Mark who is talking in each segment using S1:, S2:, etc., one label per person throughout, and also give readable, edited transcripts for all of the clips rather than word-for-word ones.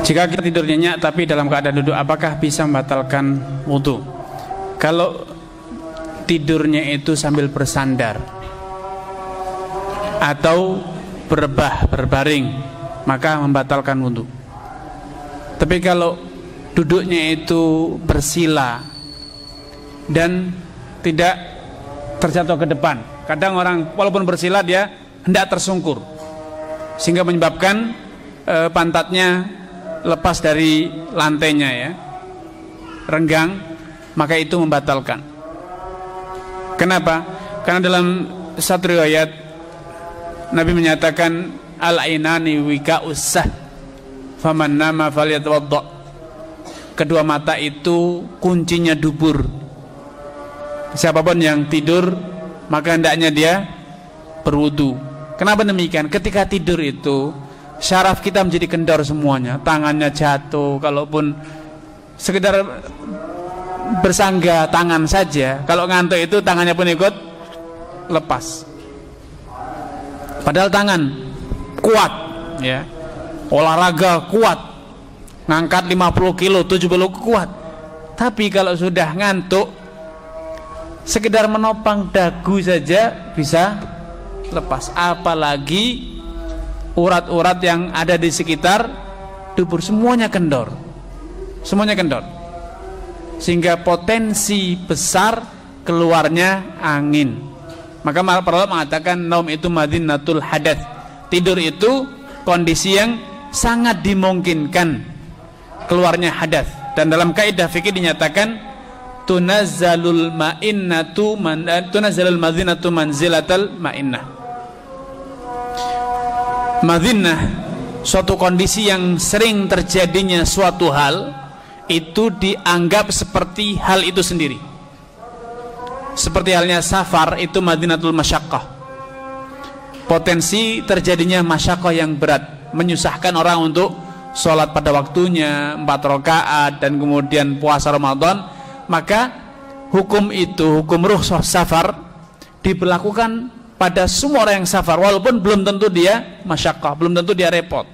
S1: Jika kita tidur nyenyak tapi dalam keadaan duduk, apakah bisa membatalkan wudhu? Kalau tidurnya itu sambil bersandar atau berbaring, maka membatalkan wudhu. Tapi kalau duduknya itu bersila dan tidak terjatuh ke depan, kadang orang walaupun bersila dia hendak tersungkur sehingga menyebabkan pantatnya lepas dari lantainya, ya, renggang, maka itu membatalkan. Kenapa? Karena dalam satu riwayat Nabi menyatakan al-ainani wika'ussah faman nama falyatawadda. Kedua mata itu kuncinya dubur. Siapapun yang tidur maka hendaknya dia berwudu. Kenapa demikian? Ketika tidur itu syaraf kita menjadi kendor semuanya, tangannya jatuh, kalaupun sekedar bersangga tangan saja, kalau ngantuk itu tangannya pun ikut lepas. Padahal tangan kuat, ya, olahraga kuat, ngangkat 50 kilo, 70 kuat. Tapi kalau sudah ngantuk, sekedar menopang dagu saja bisa lepas, apalagi urat-urat yang ada di sekitar dubur, semuanya kendor, sehingga potensi besar keluarnya angin. Maka para ulama mengatakan naum itu madinatul hadats, tidur itu kondisi yang sangat dimungkinkan keluarnya hadas. Dan dalam kaidah fikih dinyatakan tunazzalul madzinatu manzilatal ma'innah. Madzinah, suatu kondisi yang sering terjadinya suatu hal, itu dianggap seperti hal itu sendiri. Seperti halnya safar, itu madinatul masyaqqah, potensi terjadinya masyaqqah yang berat, menyusahkan orang untuk sholat pada waktunya 4 rakaat dan kemudian puasa Ramadan. Maka hukum itu, hukum rukhsah safar, diberlakukan pada semua orang yang safar, walaupun belum tentu dia masyaqqah, belum tentu dia repot.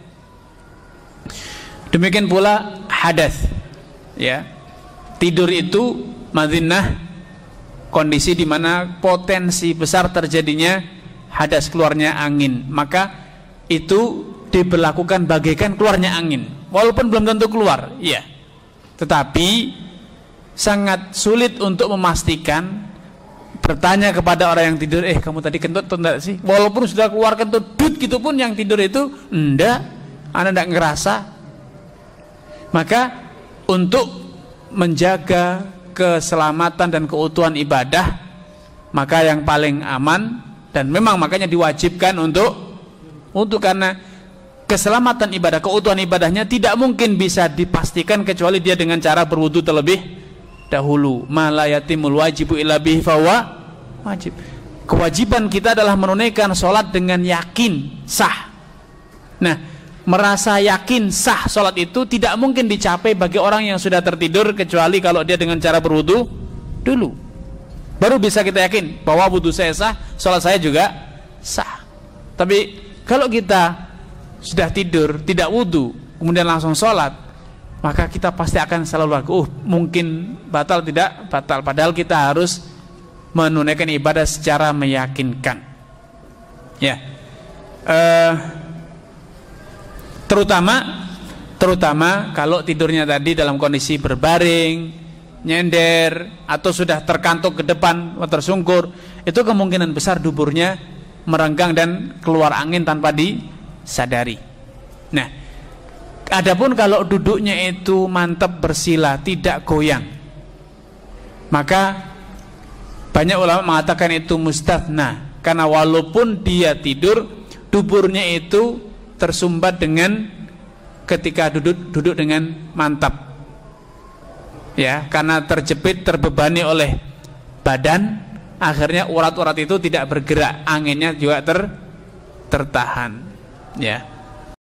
S1: Demikian pula hadas, ya, tidur itu madzinah, kondisi di mana potensi besar terjadinya hadas, keluarnya angin. Maka itu diberlakukan bagaikan keluarnya angin, walaupun belum tentu keluar, ya, tetapi sangat sulit untuk memastikan. Bertanya kepada orang yang tidur, kamu tadi kentut atau enggak sih? Walaupun sudah keluar kentut dut gitu pun yang tidur itu enggak, anda enggak ngerasa. Maka untuk menjaga keselamatan dan keutuhan ibadah, maka yang paling aman, dan memang makanya diwajibkan untuk karena keselamatan ibadah, keutuhan ibadahnya tidak mungkin bisa dipastikan kecuali dia dengan cara berwudu terlebih dahulu. Ma la yatimul wajibu illa bihi fahuwa wajib. Kewajiban kita adalah menunaikan sholat dengan yakin sah. Nah, merasa yakin sah sholat itu tidak mungkin dicapai bagi orang yang sudah tertidur, kecuali kalau dia dengan cara berwudu dulu, baru bisa kita yakin bahwa wudu saya sah, sholat saya juga sah. Tapi kalau kita sudah tidur, tidak wudu, kemudian langsung sholat, maka kita pasti akan selalu ragu, mungkin batal, tidak batal. Padahal kita harus menunaikan ibadah secara meyakinkan, ya. Terutama kalau tidurnya tadi dalam kondisi berbaring, nyender, atau sudah terkantuk ke depan, tersungkur, itu kemungkinan besar duburnya merenggang dan keluar angin tanpa disadari. Nah, adapun kalau duduknya itu mantap bersila, tidak goyang, maka banyak ulama mengatakan itu mustathna, karena walaupun dia tidur, duburnya itu tersumbat dengan ketika duduk dengan mantap, ya, karena terjepit, terbebani oleh badan, akhirnya urat-urat itu tidak bergerak, anginnya juga tertahan, ya.